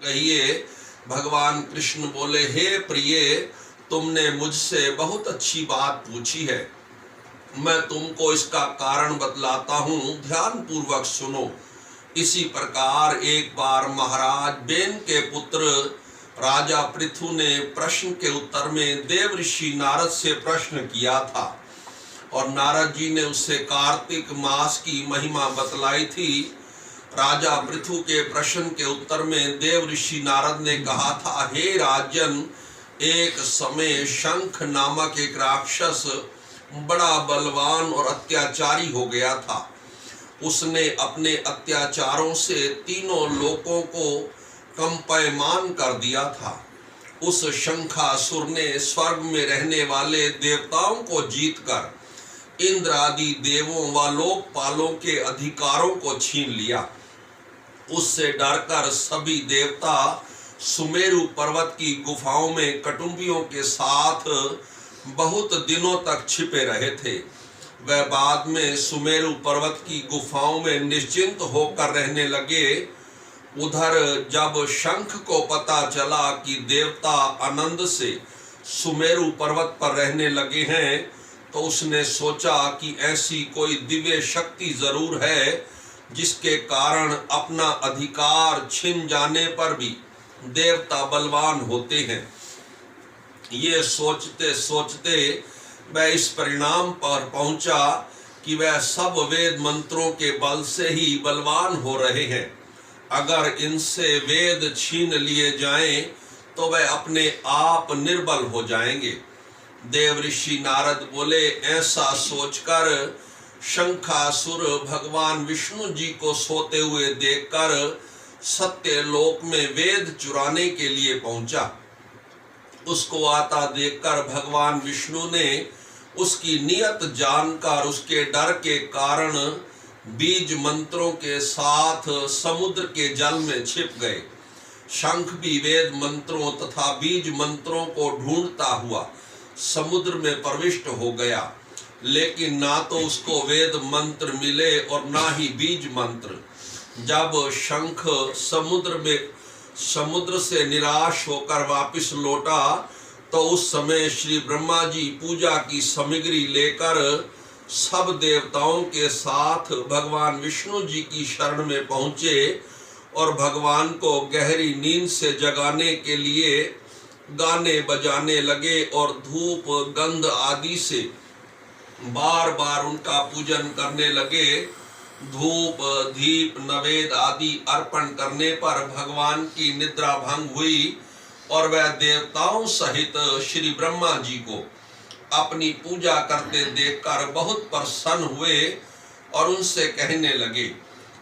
कहिए। भगवान कृष्ण बोले, हे प्रिय, तुमने मुझसे बहुत अच्छी बात पूछी है, मैं तुमको इसका कारण बतलाता हूँ, ध्यान पूर्वक सुनो। इसी प्रकार एक बार महाराज बेन के पुत्र राजा पृथु ने प्रश्न के उत्तर में देव ऋषि नारद से प्रश्न किया था, और नारद जी ने उससे कार्तिक मास की महिमा बतलाई थी। राजा पृथु के प्रश्न के उत्तर में देव ऋषि नारद ने कहा था, हे राजन, एक समय शंख नामक एक राक्षस बड़ा बलवान और अत्याचारी हो गया था। उसने अपने अत्याचारों से तीनों लोकों को कंपायमान कर दिया था। उस शंखासुर ने स्वर्ग में रहने वाले देवताओं को जीतकर इंद्र आदि देवों व लोकपालों के अधिकारों को छीन लिया। उससे डरकर सभी देवता सुमेरु पर्वत की गुफाओं में कुटुंबियों के साथ बहुत दिनों तक छिपे रहे थे। वह बाद में सुमेरु पर्वत की गुफाओं में निश्चिंत होकर रहने लगे। उधर जब शंख को पता चला कि देवता आनंद से सुमेरु पर्वत पर रहने लगे हैं, तो उसने सोचा कि ऐसी कोई दिव्य शक्ति जरूर है जिसके कारण अपना अधिकार छिन जाने पर भी देवता बलवान होते हैं। ये सोचते सोचते वह इस परिणाम पर पहुंचा कि वह सब वेद मंत्रों के बल से ही बलवान हो रहे हैं। अगर इनसे वेद छीन लिए जाएं तो वह अपने आप निर्बल हो जाएंगे। देव ऋषि नारद बोले, ऐसा सोचकर शंखासुर भगवान विष्णु जी को सोते हुए देखकर सत्य लोक में वेद चुराने के लिए पहुंचा। उसको आता देखकर भगवान विष्णु ने उसकी नियत जानकर उसके डर के कारण बीज मंत्रों के साथ समुद्र के जल में छिप गए। शंख भी वेद मंत्रों तथा बीज मंत्रों को ढूंढता हुआ समुद्र में प्रविष्ट हो गया, लेकिन ना तो उसको वेद मंत्र मिले और ना ही बीज मंत्र। जब शंख समुद्र से निराश होकर वापस लौटा, तो उस समय श्री ब्रह्मा जी पूजा की सामग्री लेकर सब देवताओं के साथ भगवान विष्णु जी की शरण में पहुंचे और भगवान को गहरी नींद से जगाने के लिए गाने बजाने लगे और धूप गंध आदि से बार बार उनका पूजन करने लगे। धूप दीप नवेद आदि अर्पण करने पर भगवान की निद्रा भंग हुई और वह देवताओं सहित श्री ब्रह्मा जी को अपनी पूजा करते देखकर बहुत प्रसन्न हुए और उनसे कहने लगे,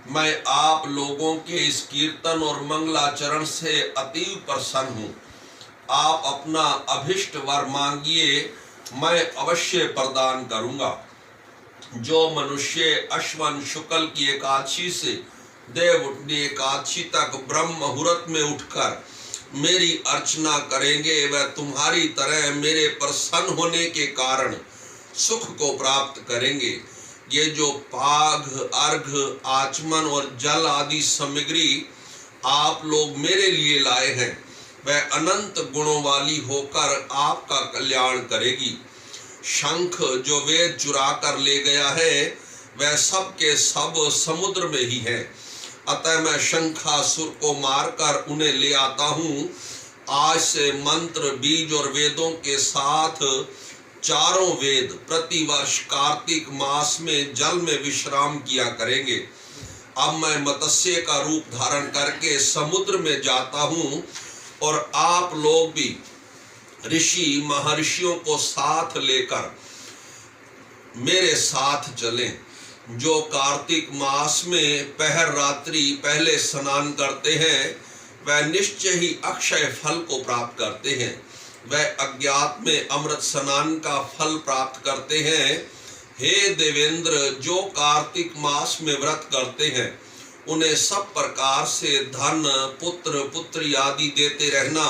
मैं आप लोगों के इस कीर्तन और मंगलाचरण से अतीव प्रसन्न हूँ। आप अपना अभिष्ट वर मांगिए, मैं अवश्य प्रदान करूँगा। जो मनुष्य अश्वन शुक्ल की एकादशी से देवउठनी एकादशी तक ब्रह्म मुहूर्त में उठकर मेरी अर्चना करेंगे, वह तुम्हारी तरह मेरे प्रसन्न होने के कारण सुख को प्राप्त करेंगे। ये जो पाघ अर्घ आचमन और जल आदि सामग्री आप लोग मेरे लिए लाए हैं, वह अनंत गुणों वाली होकर आपका कल्याण करेगी। शंख जो वेद चुरा कर ले गया है, वह सब के सब समुद्र में ही है। अतः मैं शंखासुर को मारकर उन्हें ले आता हूँ। आज से मंत्र बीज और वेदों के साथ चारों वेद प्रतिवर्ष कार्तिक मास में जल में विश्राम किया करेंगे। अब मैं मत्स्य का रूप धारण करके समुद्र में जाता हूँ और आप लोग भी ऋषि महर्षियों को साथ लेकर मेरे साथ चलें। जो कार्तिक मास में पहर रात्रि पहले स्नान करते हैं, वह निश्चय ही अक्षय फल को प्राप्त करते हैं। वह अज्ञात में अमृत स्नान का फल प्राप्त करते हैं। हे देवेंद्र, जो कार्तिक मास में व्रत करते हैं, उन्हें सब प्रकार से धन पुत्र पुत्री आदि देते रहना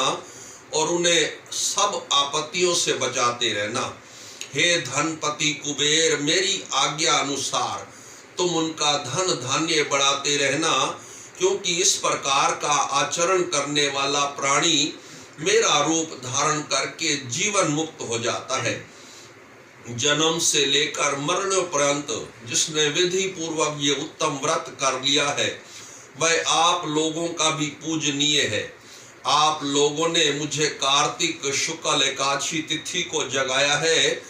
और उन्हें सब आपत्तियों से बचाते रहना। हे धनपति कुबेर, मेरी आज्ञा अनुसार तुम उनका धन धान्य बढ़ाते रहना। क्योंकि इस प्रकार का आचरण करने वाला प्राणी मेरा रूप धारण करके जीवन मुक्त हो जाता है। जन्म से लेकर मरण पर्यंत जिसने विधि पूर्वक ये उत्तम व्रत कर लिया है वह आप लोगों का भी पूजनीय है। आप लोगों ने मुझे कार्तिक शुक्ल एकादशी तिथि को जगाया है,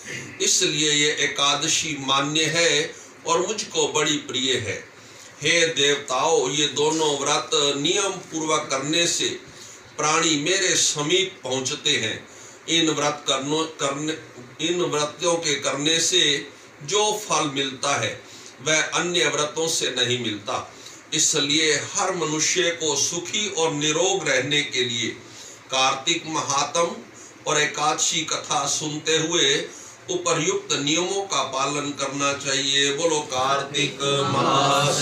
इसलिए ये एकादशी मान्य है और मुझको बड़ी प्रिय है। हे देवताओं, ये दोनों व्रत नियम पूर्वक करने से प्राणी मेरे समीप पहुंचते हैं। इन व्रतों के करने से जो फल मिलता है वह अन्य व्रतों से नहीं मिलता। इसलिए हर मनुष्य को सुखी और निरोग रहने के लिए कार्तिक महात्म और एकादशी कथा सुनते हुए उपर्युक्त नियमों का पालन करना चाहिए। बोलो कार्तिक मास